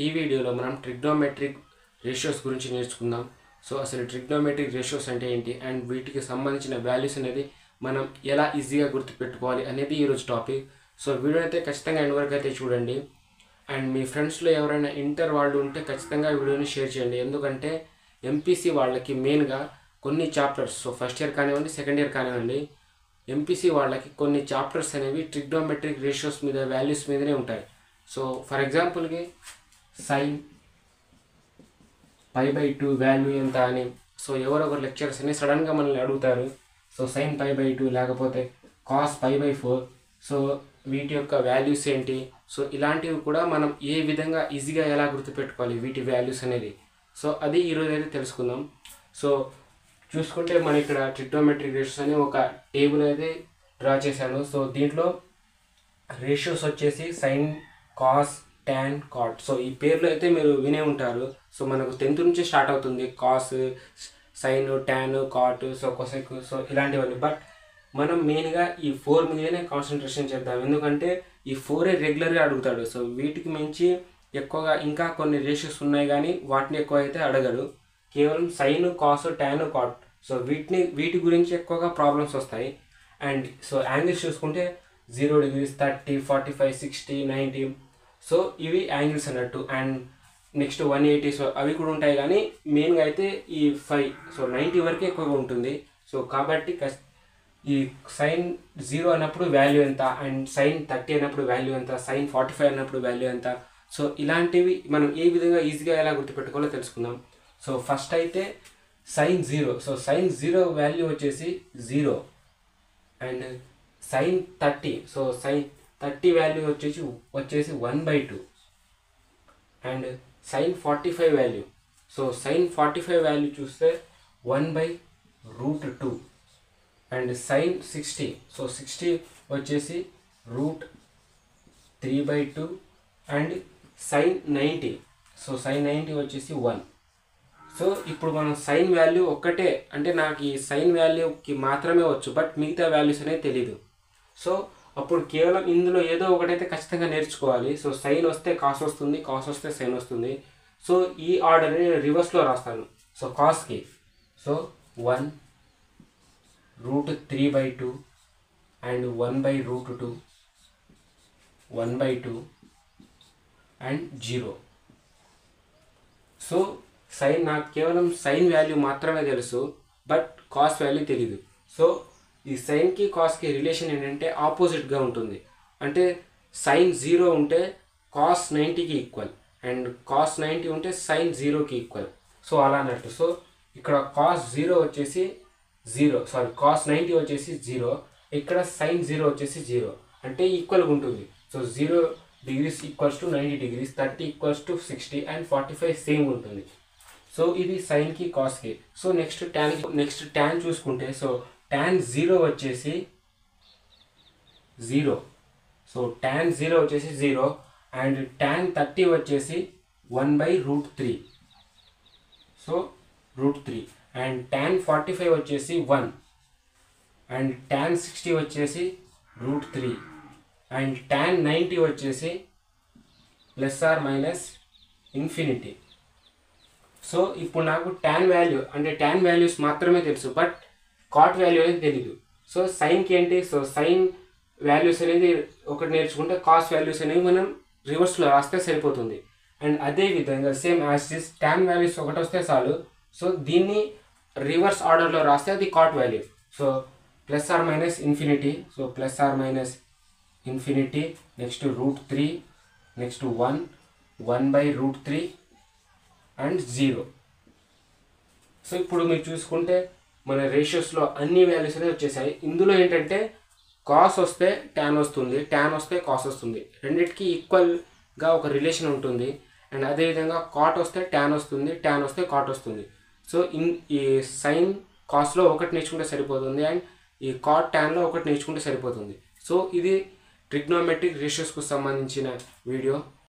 ఈ వీడియోలో మనం ట్రిగ్నోమెట్రిక్ రేషియోస్ గురించి నేర్చుకుందాం. సో అసలు ట్రిగ్నోమెట్రిక్ రేషియోస్ అంటే ఏంటి అండ్ వీటికి సంబంధించిన వాల్యూస్ అనేది మనం ఎలా ఈజీగా గుర్తుపెట్టుకోవాలి అనేది ఈరోజు టాపిక్. సో వీడియో అయితే ఖచ్చితంగా ఎండ్ వరకు అయితే చూడండి. అండ్ మీ ఫ్రెండ్స్లో ఎవరైనా ఇంటర్ వాళ్ళు ఉంటే ఖచ్చితంగా వీడియోని షేర్ చేయండి. ఎందుకంటే ఎంపీసీ వాళ్ళకి మెయిన్గా కొన్ని చాప్టర్స్, సో ఫస్ట్ ఇయర్ కానివ్వండి, సెకండ్ ఇయర్ కానివ్వండి, ఎంపీసీ వాళ్ళకి కొన్ని చాప్టర్స్ అనేవి ట్రిగ్నోమెట్రిక్ రేషియోస్ మీద, వాల్యూస్ మీదనే ఉంటాయి. సో ఫర్ ఎగ్జాంపుల్కి సైన్ π/2 వాల్యూ ఎంత అని, సో ఎవరొకరు లెక్చరర్స్ అని సడన్గా మనల్ని అడుగుతారు. సో సైన్ π/2 లేకపోతే కాస్ π/4, సో వీటి యొక్క వాల్యూస్ ఏంటి, సో ఇలాంటివి కూడా మనం ఏ విధంగా ఈజీగా ఎలా గుర్తుపెట్టుకోవాలి వీటి వాల్యూస్ అనేది, సో అది ఈరోజు అయితే తెలుసుకుందాం. సో చూసుకుంటే మన ఇక్కడ ట్రిగ్నోమెట్రిక్ రేషియోస్ అని ఒక టేబుల్ అయితే డ్రా చేశాను. సో దీంట్లో రేషియోస్ వచ్చేసి sine, cos, tan, cot. So ఈ పేర్లు అయితే మీరు వినే ఉంటారు. సో మనకు 10th నుంచి స్టార్ట్ అవుతుంది cos, sine, tan, cot, so cosec, so ఇలాంటివన్నీ. బట్ మనం మెయిన్గా ఈ 4 మీదనే కాన్సన్ట్రేషన్ చేద్దాం, ఎందుకంటే ఈ 4 రెగ్యులర్గా అడుగుతాడు. సో వీటికి మించి ఎక్కువగా ఇంకా కొన్ని రేషియోస్ ఉన్నాయి కానీ వాటిని ఎక్కువ అయితే అడగడు. కేవలం sine, cos, tan, cot, so వీటి గురించి ఎక్కువగా ప్రాబ్లమ్స్ వస్తాయి. అండ్ సో యాంగిల్స్ చూసుకుంటే 0 degrees, 30, 45, 60, 90, సో ఇవి యాంగిల్స్ అన్నట్టు. అండ్ నెక్స్ట్ 180, సో అవి కూడా ఉంటాయి కానీ మెయిన్గా అయితే ఈ 5, సో 90 వరకే ఎక్కువగా ఉంటుంది. సో కాబట్టి ఈ సైన్ 0 అన్నప్పుడు వాల్యూ ఎంత, అండ్ సైన్ 30 అన్నప్పుడు వాల్యూ ఎంత, సైన్ 45 అన్నప్పుడు వాల్యూ ఎంత, సో ఇలాంటివి మనం ఏ విధంగా ఈజీగా ఎలా గుర్తుపెట్టుకోవాలో తెలుసుకుందాం. సో ఫస్ట్ అయితే సైన్ 0, సో సైన్ 0 వాల్యూ వచ్చేసి 0. And sine 30, so sine 30 value వచ్చేసి 1/2. And sine 45 value, so sine 45 value చూస్తే 1/√2. అండ్ సైన్ 60, సో 60 వచ్చేసి √3/2. అండ్ సైన్ 90, సో సైన్ 90 వచ్చేసి 1. సో ఇప్పుడు మనం సైన్ వాల్యూ ఒక్కటే, అంటే నాకు ఈ సైన్ వాల్యూకి మాత్రమే వచ్చు, బట్ మిగతా వాల్యూస్ అనేది తెలీదు. సో అప్పుడు కేవలం ఇందులో ఏదో ఒకటైతే ఖచ్చితంగా నేర్చుకోవాలి. సో సైన్ వస్తే కాస్ వస్తుంది, కాస్ వస్తే సైన్ వస్తుంది. సో ఈ ఆర్డర్ని నేను రివర్స్లో రాస్తాను. సో కాస్కి so 1√3/2 and 1/√2, 1/2 and 0. So sine నాకు కేవలం సైన్ వాల్యూ మాత్రమే తెలుసు, బట్ కాస్ వాల్యూ తెలీదు. సో ఈ సైన్కి కాస్కి రిలేషన్ ఏంటంటే ఆపోజిట్గా ఉంటుంది. అంటే సైన్ 0 ఉంటే కాస్ 90కి ఈక్వల్, అండ్ కాస్ 90 ఉంటే సైన్ 0కి ఈక్వల్. సో అలా అన్నట్టు. సో ఇక్కడ కాస్ 0 వచ్చేసి 0, సారీ కాస్ 90 వచ్చేసి 0, ఇక్కడ సైన్ 0 వచ్చేసి 0, అంటే ఈక్వల్గా ఉంటుంది. So 0 degrees equals to 90 degrees, 30 equals to 60 and 45 same ఉంటుంది. సో ఇది సైన్కి కాస్కి. సో నెక్స్ట్ ట్యాన్ చూసుకుంటే, సో tan 0 వచ్చేసి 0, సో tan 0 వచ్చేసి 0. అండ్ tan 30 వచ్చేసి 1/√3, సో √3. అండ్ tan 45 వచ్చేసి 1. అండ్ tan 60 వచ్చేసి √3. అండ్ tan 90 వచ్చేసి ±∞. సో ఇప్పుడు నాకు ట్యాన్ వాల్యూ అంటే ట్యాన్ వాల్యూస్ మాత్రమే తెలుసు, బట్ కాట్ వాల్యూ అనేది తెలీదు. సో సైన్కి ఏంటి, సో సైన్ వాల్యూస్ అనేది ఒకటి నేర్చుకుంటే కాస్ వాల్యూస్ అనేవి మనం రివర్స్లో రాస్తే సరిపోతుంది. అండ్ అదేవిధంగా same as this tan values ఒకటి వస్తే చాలు. సో దీన్ని రివర్స్ ఆర్డర్లో రాస్తే అది cot value. So ±∞, so ±∞, next √3, next 1, 1/√3 and 0. So ఇప్పుడు మీరు చూసుకుంటే మన రేషియోస్లో అన్ని వాల్యూస్ అనేవి వచ్చేసాయి. ఇందులో ఏంటంటే కాస్ వస్తే ట్యాన్ వస్తుంది, ట్యాన్ వస్తే కాస్ వస్తుంది, రెండింటికి ఈక్వల్గా ఒక రిలేషన్ ఉంటుంది. అండ్ అదేవిధంగా కాట్ వస్తే ట్యాన్ వస్తుంది, ట్యాన్ వస్తే కాట్ వస్తుంది. సో ఈ సైన్ కాస్లో ఒకటి నేర్చుకుంటే సరిపోతుంది, అండ్ ఈ కాట్ ట్యాన్లో ఒకటి నేర్చుకుంటే సరిపోతుంది. సో ఇది ట్రిగ్నోమెట్రిక్ రేషియోస్కు సంబంధించిన వీడియో.